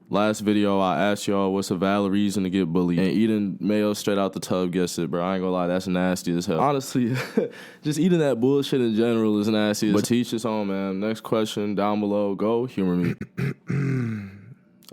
Last video, I asked y'all what's a valid reason to get bullied. And eating mayo straight out the tub gets it, bro. I ain't gonna lie, that's nasty as hell. Honestly, just eating that bullshit in general is nasty as hell. But teach his own, man. Next question down below. Go humor me.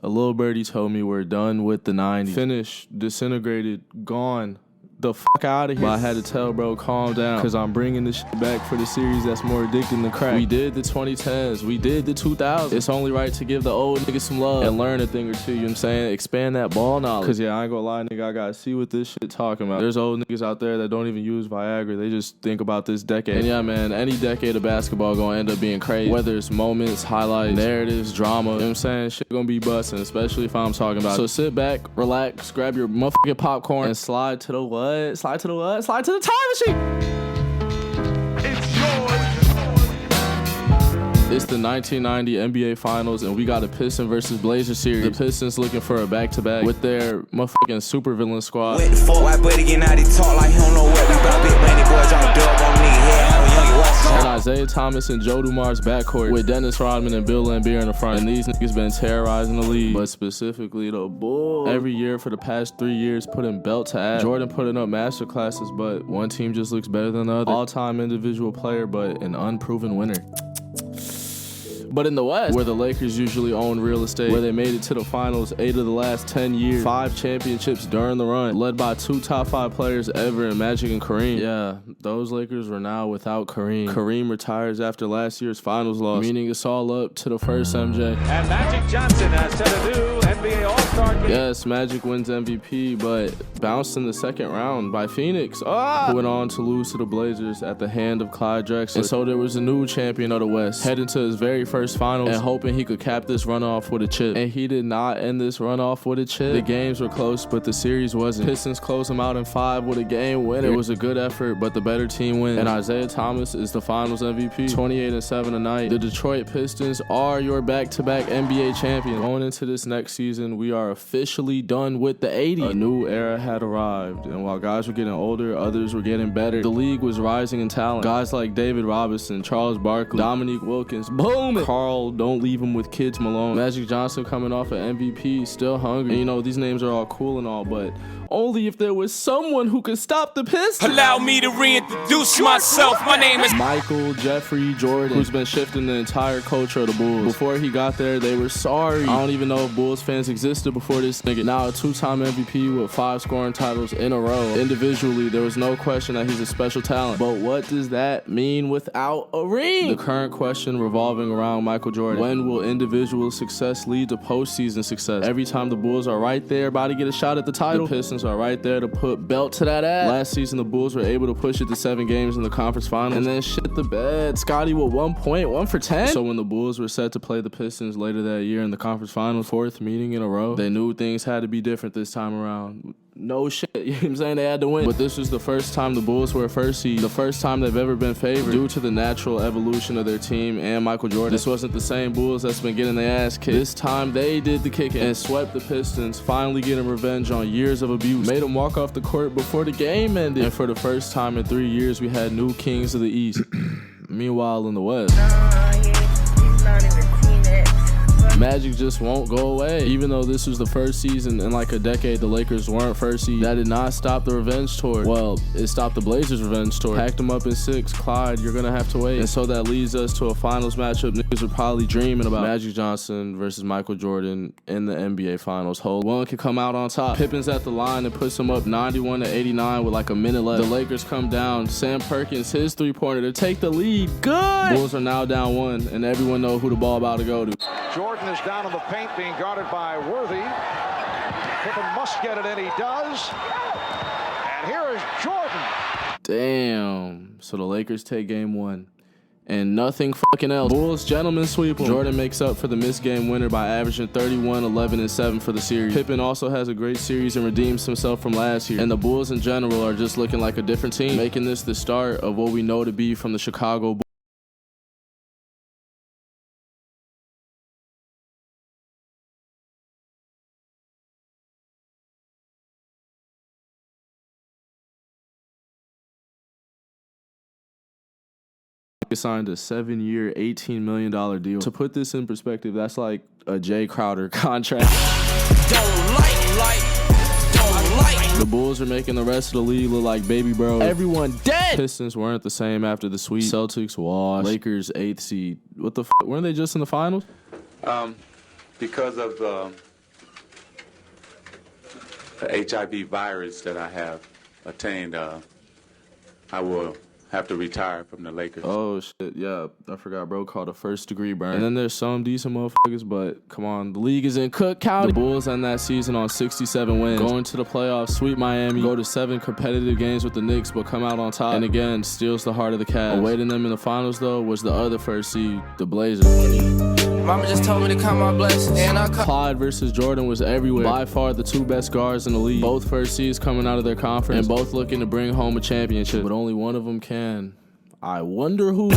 A little birdie told me we're done with the 90s. Finished, disintegrated, gone. The fuck out of here. But I had to tell bro, calm down, cause I'm bringing this shit back for the series that's more addicting than crack. We did the 2010s, we did the 2000s. It's only right to give the old niggas some love and learn a thing or two, you know what I'm saying? Expand that ball knowledge. Cause yeah, I ain't gonna lie, nigga, I gotta see what this shit talking about. There's old niggas out there that don't even use Viagra, they just think about this decade. And yeah, man, any decade of basketball gonna end up being crazy. Whether it's moments, highlights, narratives, drama, you know what I'm saying? Shit gonna be busting, especially if I'm talking about it. So sit back, relax, grab your motherfucking popcorn, and slide to the what? Slide to the what? Slide to the time machine! It's yours! It's the 1990 NBA Finals, and we got a Pistons versus Blazers series. The Pistons looking for a back-to-back with their motherfucking supervillain squad. What the fuck? Why buddy getting out, he talk like he don't know what we about. Big money boys drop dub on nigga head. How young you watch? And Isaiah Thomas and Joe Dumars backcourt with Dennis Rodman and Bill Laimbeer in the front. And these niggas been terrorizing the league, but specifically the Bulls. Every year for the past 3 years, putting belt to ass. Jordan putting up master classes, but one team just looks better than the other. All-time individual player, but an unproven winner. But in the West, where the Lakers usually own real estate, where they made it to the finals 8 of the last 10 years, 5 championships during the run, led by 2 top 5 players ever in Magic and Kareem. Yeah, those Lakers were now without Kareem. Kareem retires after last year's finals loss, meaning it's all up to the first MJ. And Magic Johnson has set a new NBA All-Star game. Yes, Magic wins MVP, but bounced in the second round by Phoenix. Who went on to lose to the Blazers at the hand of Clyde Drexler. And so there was a new champion of the West, heading to his very first finals and hoping he could cap this runoff with a chip. And he did not end this runoff with a chip. The games were close, but the series wasn't. Pistons closed them out in 5 with a game winner. It was a good effort, but the better team wins. And Isaiah Thomas is the finals MVP, 28-7 tonight. The Detroit Pistons are your back-to-back NBA champion. Going into this next season, we are officially done with the 80s. A new era had arrived, and while guys were getting older, others were getting better. The league was rising in talent. Guys like David Robinson, Charles Barkley, Dominique Wilkins, boom! Carl, don't leave him with kids Malone. Magic Johnson coming off an MVP, still hungry. And you know, these names are all cool and all, but only if there was someone who could stop the Pistons. Allow me to reintroduce myself. My name is Michael Jeffrey Jordan, who's been shifting the entire culture of the Bulls. Before he got there, they were sorry. I don't even know if Bulls fans existed before this nigga. Now a 2-time MVP with 5 scoring titles in a row. Individually, there was no question that he's a special talent. But what does that mean without a ring? The current question revolving around Michael Jordan. When will individual success lead to postseason success? Every time the Bulls are right there about to get a shot at the title, the Pistons are right there to put belt to that ass. Last season, the Bulls were able to push it to 7 games in the conference finals and then shit the bed. Scotty with 1 point, 1 for 10. So when the Bulls were set to play the Pistons later that year in the conference finals, 4th meeting in a row, they knew things had to be different this time around. No shit, you know what I'm saying? They had to win. But this was the first time the Bulls were a first seed, the first time they've ever been favored due to the natural evolution of their team and Michael Jordan. This wasn't the same Bulls that's been getting their ass kicked. This time they did the kicking and swept the Pistons, finally getting revenge on years of abuse. Made them walk off the court before the game ended. And for the first time in 3 years, we had new kings of the East. Meanwhile, in the West, He's not even teammates. Magic just won't go away. Even though this was the first season in like a decade the Lakers weren't first seed, that did not stop the revenge tour. Well, it stopped the Blazers' revenge tour. Packed them up in 6. Clyde, you're gonna have to wait. And so that leads us to a finals matchup niggas were probably dreaming about. Magic Johnson versus Michael Jordan in the NBA Finals. Hold one can come out on top. Pippen's at the line and puts them up 91-89 with like a minute left. The Lakers come down. Sam Perkins, his 3-pointer to take the lead. Good! Bulls are now down 1, and everyone know who the ball about to go to. Jordan is down in the paint, being guarded by Worthy. Pippen must get it, and he does. And here is Jordan. Damn. So the Lakers take game 1. And nothing fucking else. Bulls gentlemen sweep them. Jordan makes up for the missed game winner by averaging 31, 11, and 7 for the series. Pippen also has a great series and redeems himself from last year. And the Bulls in general are just looking like a different team, making this the start of what we know to be from the Chicago Bulls. signed a 7-year, $18 million deal. To put this in perspective, that's like a Jay Crowder contract. The Bulls are making the rest of the league look like baby bros. Everyone dead. Pistons weren't the same after the sweep. Celtics washed. Lakers 8th seed. What the f? Weren't they just in the finals? Because of the HIV virus that I have attained, I will have to retire from the Lakers. Oh, shit, yeah. I forgot, bro. Called a first-degree burn. And then there's some decent motherfuckers, but come on. The league is in Cook County. The Bulls end that season on 67 wins. Going to the playoffs, sweep Miami, go to 7 competitive games with the Knicks, but come out on top. And again, steals the heart of the Cavs. Awaiting them in the finals, though, was the other first seed, the Blazers. Mama just told me to count my blessings. And Clyde versus Jordan was everywhere. By far the 2 best guards in the league. Both first seeds coming out of their conference. And both looking to bring home a championship. But only one of them can. I wonder who.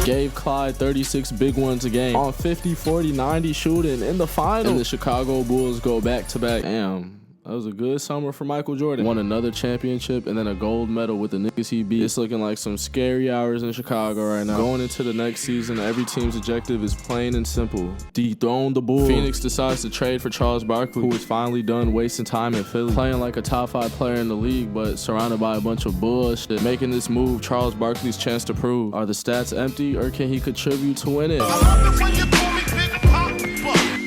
Gave Clyde 36 big ones a game. On 50, 40, 90 shooting in the final. And the Chicago Bulls go back-to-back. Damn. That was a good summer for Michael Jordan. Won another championship and then a gold medal with the niggas he beat. It's looking like some scary hours in Chicago right now. Going into the next season, every team's objective is plain and simple. Dethrone the Bulls. Phoenix decides to trade for Charles Barkley, who is finally done wasting time in Philly. Playing like a top 5 player in the league, but surrounded by a bunch of bullshit. Making this move Charles Barkley's chance to prove. Are the stats empty or can he contribute to win it?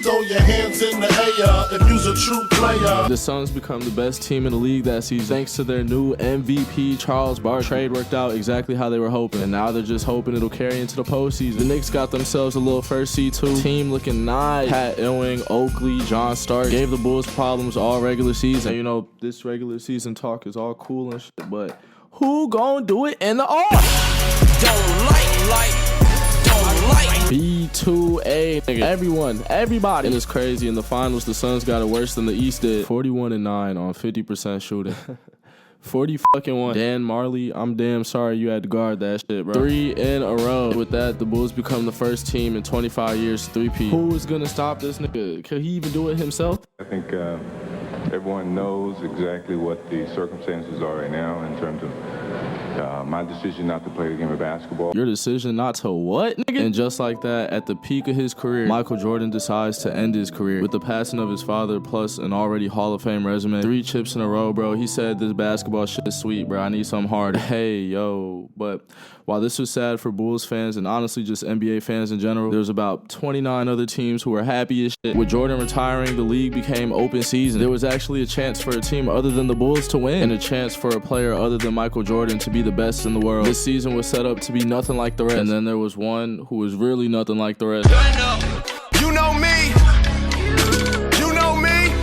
Throw your hands in the air if you's a true player. The Suns become the best team in the league that season thanks to their new MVP, Charles Barkley. Trade worked out exactly how they were hoping, and now they're just hoping it'll carry into the postseason. The Knicks got themselves a little first seed too. Team looking nice. Pat Ewing, Oakley, John Stark gave the Bulls problems all regular season. And you know, this regular season talk is all cool and shit, but who gon' do it in the off? B2A, nigga. Everyone, everybody. And it's crazy. In the finals, the Suns got it worse than the East did. 41-9 on 50% shooting. 40-1. Dan Marley, I'm damn sorry you had to guard that shit, bro. 3 in a row. With that, the Bulls become the first team in 25 years to 3-peat. Who is gonna stop this nigga? Could he even do it himself? I think everyone knows exactly what the circumstances are right now in terms of my decision not to play the game of basketball. Your decision not to what, nigga? And just like that, at the peak of his career, Michael Jordan decides to end his career. With the passing of his father, plus an already Hall of Fame resume. 3 chips in a row, bro. He said this basketball shit is sweet, bro. I need something hard. Hey, yo. But while this was sad for Bulls fans and honestly just NBA fans in general, there's about 29 other teams who were happy as shit. With Jordan retiring, the league became open season. There was actually a chance for a team other than the Bulls to win, and a chance for a player other than Michael Jordan to be the best in the world. This season was set up to be nothing like the rest. And then there was one who was really nothing like the rest. You know me.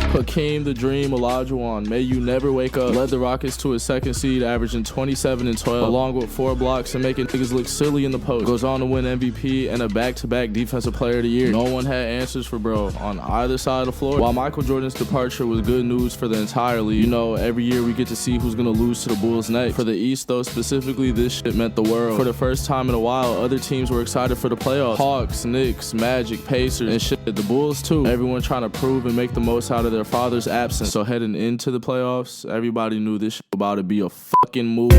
Hakeem the Dream Olajuwon, may you never wake up, led the Rockets to a second seed, averaging 27 and 12, along with 4 blocks and making niggas look silly in the post. Goes on to win MVP and a back-to-back Defensive Player of the Year. No one had answers for bro on either side of the floor. While Michael Jordan's departure was good news for the entire league, you know, every year we get to see who's gonna lose to the Bulls next. For the East, though, specifically, this shit meant the world. For the first time in a while, other teams were excited for the playoffs. Hawks, Knicks, Magic, Pacers, and shit. The Bulls, too. Everyone trying to prove and make the most out of their father's absence. So heading into the playoffs, everybody knew this shit about to be a fucking move.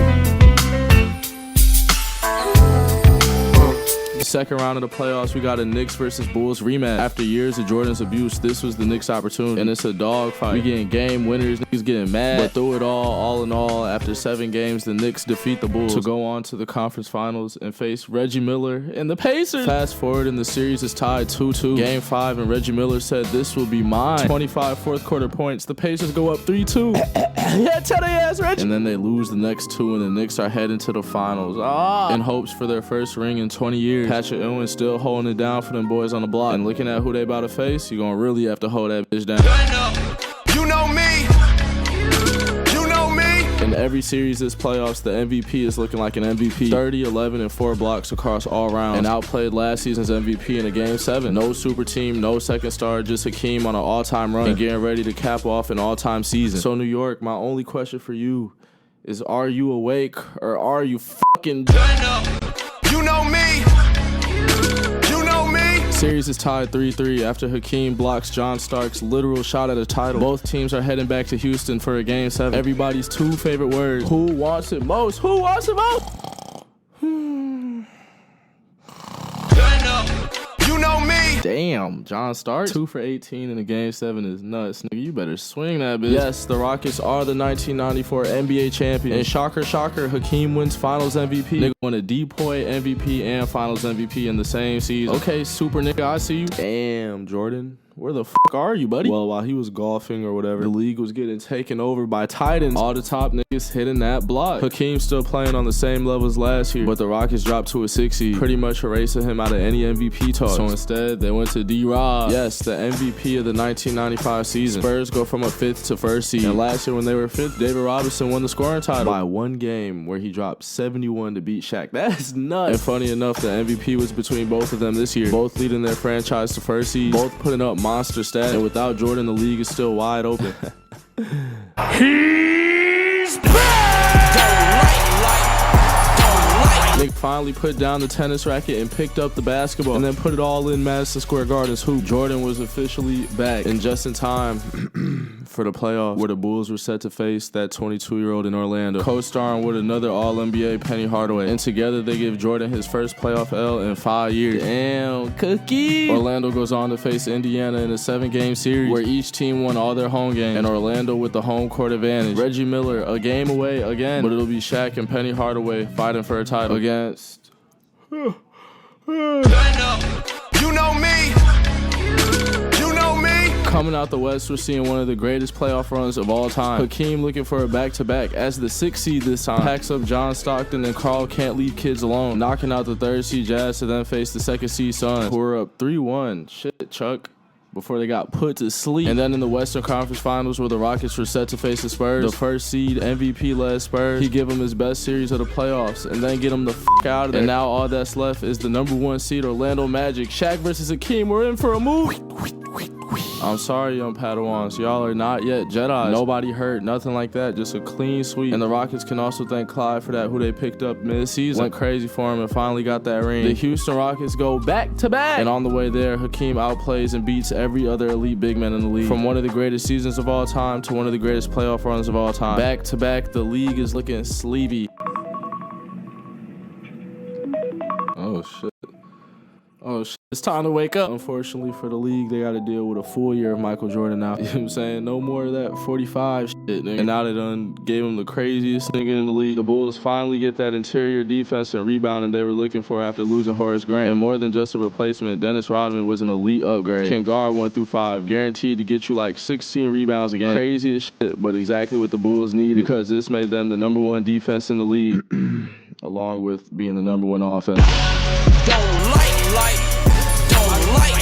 The second round of the playoffs, we got a Knicks versus Bulls rematch. After years of Jordan's abuse, this was the Knicks' opportunity. And it's a dogfight. We getting game winners, niggas getting mad. But through it all in all, after 7 games, the Knicks defeat the Bulls to go on to the conference finals and face Reggie Miller and the Pacers. Fast forward, and the series is tied 2-2. Game 5, and Reggie Miller said, "This will be mine." 25 fourth quarter points. The Pacers go up 3-2. Yeah, tell their ass, Reggie. And then they lose the next 2, and the Knicks are heading to the finals. In hopes for their first ring in 20 years. Patrick Ewing still holding it down for them boys on the block. And looking at who they about to face, you're gonna really have to hold that bitch down. You know me. You know me. In every series this playoffs, the MVP is looking like an MVP. 30, 11, and 4 blocks across all rounds. And outplayed last season's MVP in a game 7. No super team, no second star, just Hakeem on an all-time run and getting ready to cap off an all-time season. So New York, my only question for you is, are you awake or are you fucking... You know me. series is tied 3-3 after Hakeem blocks John Stark's literal shot at a title. Both teams are heading back to Houston for a Game 7. Everybody's two favorite words. Who wants it most? Who wants it most? You know me. Damn, John Stark. 2 for 18 in a Game 7 is nuts. Nigga, you better swing that bitch. Yes, the Rockets are the 1994 NBA champions. And shocker, shocker, Hakeem wins Finals MVP. Nigga won a Depoy MVP and Finals MVP in the same season. Okay, super nigga, I see you. Damn, Jordan. Where the fuck are you, buddy? Well, while he was golfing or whatever, the league was getting taken over by Titans. All the top niggas hitting that block. Hakeem still playing on the same level as last year, but the Rockets dropped to a 6 seed, pretty much erasing him out of any MVP talk. So instead, they went to D-Rob. Yes, the MVP of the 1995 season. Spurs go from a 5th to 1st seed. And last year when they were 5th, David Robinson won the scoring title by 1 game where he dropped 71 to beat Shaq. That's nuts. And funny enough, the MVP was between both of them this year. Both leading their franchise to 1st seed. Both putting up monster stats. And without Jordan, the league is still wide open. He's back! Nick finally put down the tennis racket and picked up the basketball and then put it all in Madison Square Garden's hoop. Jordan was officially back and just in time for the playoff where the Bulls were set to face that 22-year-old in Orlando, co-starring with another All-NBA Penny Hardaway. And together they give Jordan his first playoff L in 5 years. Damn, cookie! Orlando goes on to face Indiana in a 7-game series where each team won all their home games and Orlando with the home court advantage. Reggie Miller a game away again, but it'll be Shaq and Penny Hardaway fighting for a title against You know me. You know me. Coming out the West, we're seeing one of the greatest playoff runs of all time. Hakeem looking for a back-to-back as the 6th seed this time. Packs up John Stockton and Carl Can't Leave Kids Alone, knocking out the 3rd seed Jazz to then face the 2nd seed Suns, who are up 3-1. Shit, Chuck. Before they got put to sleep. And then in the Western Conference Finals where the Rockets were set to face the Spurs, the 1st seed MVP-led Spurs, he give him his best series of the playoffs and then get him the fuck out of there. And now all that's left is the number 1 seed Orlando Magic. Shaq versus Hakeem, we're in for a move. I'm sorry, young Padawans. Y'all are not yet Jedi. Nobody hurt, nothing like that. Just a clean sweep. And the Rockets can also thank Clyde for that, who they picked up mid-season. Went crazy for him and finally got that ring. The Houston Rockets go back-to-back. And on the way there, Hakeem outplays and beats every other elite big man in the league. From one of the greatest seasons of all time to one of the greatest playoff runs of all time. Back-to-back, the league is looking sleepy. Oh, shit. Oh, shit. It's time to wake up. Unfortunately for the league, they got to deal with a full year of Michael Jordan now. You know what I'm saying? No more of that 45 shit, nigga. And now they done gave him the craziest nigga in the league. The Bulls finally get that interior defense and rebounding they were looking for after losing Horace Grant. And more than just a replacement, Dennis Rodman was an elite upgrade. Can guard 1 through 5, guaranteed to get you like 16 rebounds a game. Crazy as shit, but exactly what the Bulls needed because this made them the number 1 defense in the league, along with being the number 1 offense.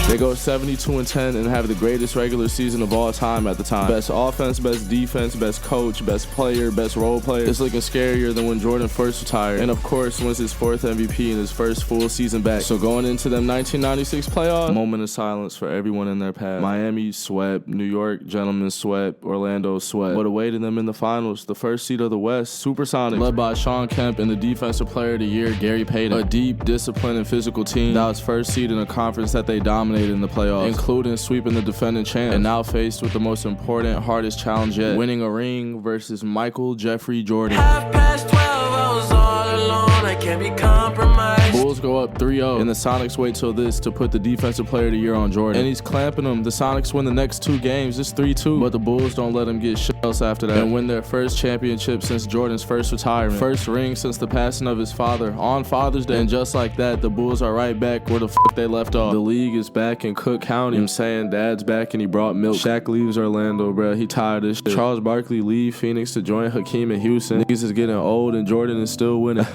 They go 72-10 and have the greatest regular season of all time at the time. Best offense, best defense, best coach, best player, best role player. It's looking scarier than when Jordan first retired. And of course, wins his 4th MVP in his first full season back. So going into them 1996 playoffs, moment of silence for everyone in their path. Miami swept, New York gentlemen swept, Orlando swept. But awaiting them in the finals, the 1st seed of the West, Supersonics, led by Sean Kemp and the Defensive Player of the Year, Gary Payton. A deep, disciplined, and physical team that was 1st seed in a conference that they dominated in the playoffs, including sweeping the defending champ, and now faced with the most important, hardest challenge yet, winning a ring versus Michael Jeffrey Jordan. 12:30, I was all alone, I can't be compromised. Bulls go up 3-0, and the Sonics wait till this to put the Defensive Player of the Year on Jordan. And he's clamping them. The Sonics win the next 2 games, it's 3-2, but the Bulls don't let him get shit else after that and win their first championship since Jordan's first retirement. First ring since the passing of his father on Father's Day. And just like that, the Bulls are right back where the fuck they left off. The league is back in Cook County. I'm saying dad's back and he brought milk. Shaq leaves Orlando, bruh. He tired of this shit. Charles Barkley leave Phoenix to join Hakeem in Houston. Niggas is getting old and Jordan is still winning.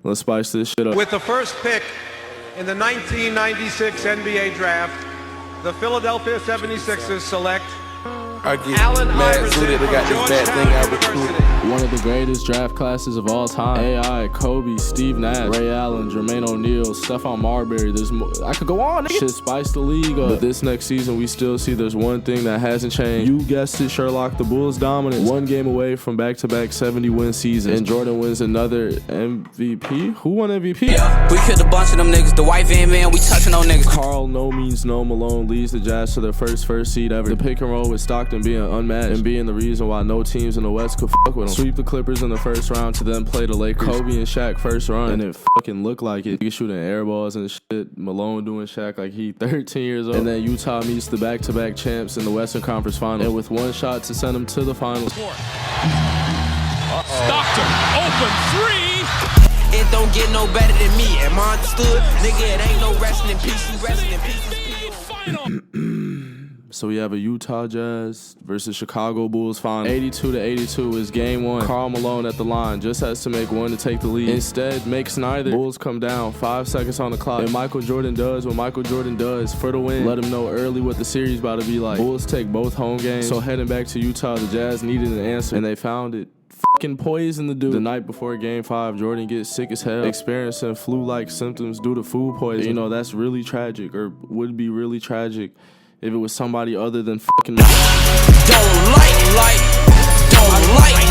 Let's spice this shit up. With the first pick in the 1996 NBA draft, the Philadelphia 76ers select I get mad suited. They got this bad thing I recruited. One of the greatest draft classes of all time. AI, Kobe, Steve Nash, Ray Allen, Jermaine O'Neal, Stephon Marbury. There's more. I could go on. Shit spiced the league up. But this next season, we still see there's one thing that hasn't changed. You guessed it, Sherlock. The Bulls' dominance. One game away from back-to-back 70-win seasons. And Jordan wins another MVP. Who won MVP? Yeah, we killed a bunch of them niggas. The white van man, we touching on niggas. Carl No Means No Malone leads the Jazz to their first seed ever. The pick and roll with Stockton being unmatched and being the reason why no teams in the West could fuck with them. Sweep the Clippers in the first round to then play the Lakers. Kobe and Shaq first run, and it fucking looked like it. Niggas shooting air balls and shit. Malone doing Shaq like he 13 years old. And then Utah meets the back-to-back champs in the Western Conference Finals. And with one shot to send them to the finals. Stockton, open three. It don't get no better than me. Am I understood? Nigga, it ain't no resting in peace. You resting in peace. So we have a Utah Jazz versus Chicago Bulls final. 82-82 is game one. Karl Malone at the line just has to make one to take the lead. Instead, makes neither. Bulls come down, 5 seconds on the clock. And Michael Jordan does what Michael Jordan does for the win. Let him know early what the series about to be like. Bulls take both home games. So heading back to Utah, the Jazz needed an answer, and they found it. Fucking poison the dude. The night before game 5, Jordan gets sick as hell, experiencing flu-like symptoms due to food poisoning. You know, that's really tragic, or would be really tragic if it was somebody other than fucking.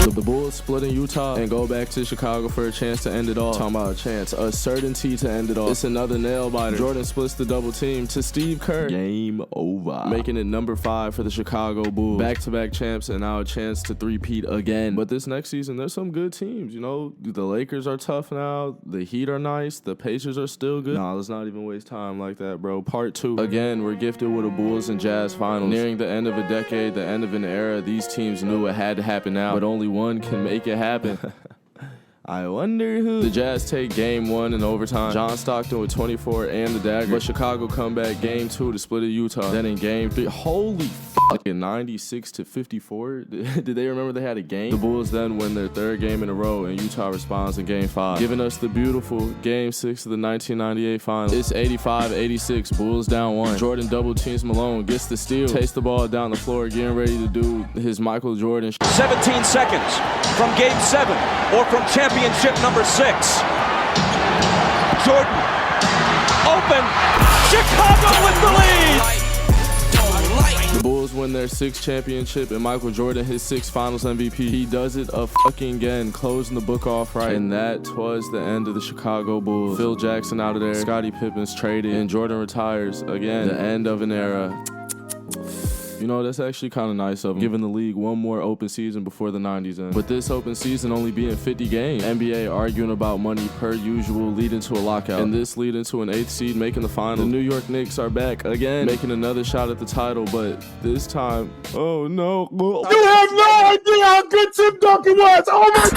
The Bulls split in Utah and go back to Chicago for a chance to end it all. Talking about a chance, a certainty to end it all. It's another nail biter. Jordan splits the double team to Steve Kerr. Game over. Making it number 5 for the Chicago Bulls. Back-to-back champs and now a chance to three-peat again. But this next season, there's some good teams. You know, the Lakers are tough now. The Heat are nice. The Pacers are still good. Nah, let's not even waste time like that, bro. Part 2. Again, we're gifted with a Bulls and Jazz finals. Nearing the end of a decade, the end of an era, these teams knew it had to happen now. But only one can make it happen. I wonder who. The Jazz take game 1 in overtime. John Stockton with 24 and the dagger. But Chicago come back game 2 to split at Utah. Then in game 3, holy fuck, 96-54. Did they remember they had a game? The Bulls then win their 3rd game in a row, and Utah responds in game 5, giving us the beautiful game 6 of the 1998 finals. It's 85-86. Bulls down 1. Jordan double teams Malone, gets the steal, takes the ball down the floor, getting ready to do his Michael Jordan. 17 seconds from game 7 or from championship number 6. Jordan open. Chicago with the lead. The Bulls win their 6th championship and Michael Jordan his 6th finals MVP. He does it again, closing the book off right. And that was the end of the Chicago Bulls. Phil Jackson out of there, Scottie Pippen's traded, and Jordan retires again. The end of an era. You know, that's actually kind of nice of him, giving the league one more open season before the 90s end. With this open season only being 50 games, NBA arguing about money per usual, leading to a lockout. And this leading to an 8th seed making the finals. The New York Knicks are back again, making another shot at the title, but this time, oh no. You have no idea how good Tim Duncan was. Oh my.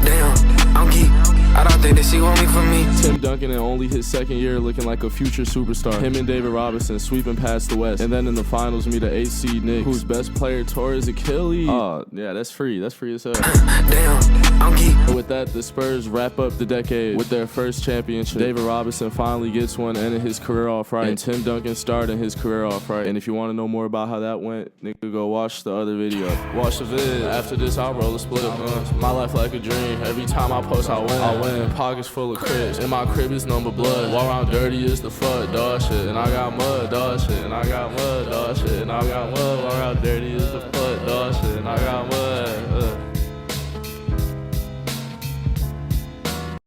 Damn, I'm geek. I don't think that she want me for me. Tim Duncan in only his 2nd year looking like a future superstar. Him and David Robinson sweeping past the West. And then in the finals meet an 8th seed Knicks, whose best player tore his Achilles. Oh, yeah, that's free. That's free as hell. Damn, I'm geek. And with that, the Spurs wrap up the decade with their 1st championship. David Robinson finally gets one, ending his career off right. And Tim Duncan starting his career off right. And if you want to know more about how that went, nigga, go watch the other video. Watch the vid. After this, I'll roll a split up. My life like a dream. Every time I post, I win. Pockets full of cribs. In my crib is number blood. Walk around dirty as the fuck, dog shit. And I got mud, dog shit. And I got mud, dog shit. And I got mud. Walk around dirty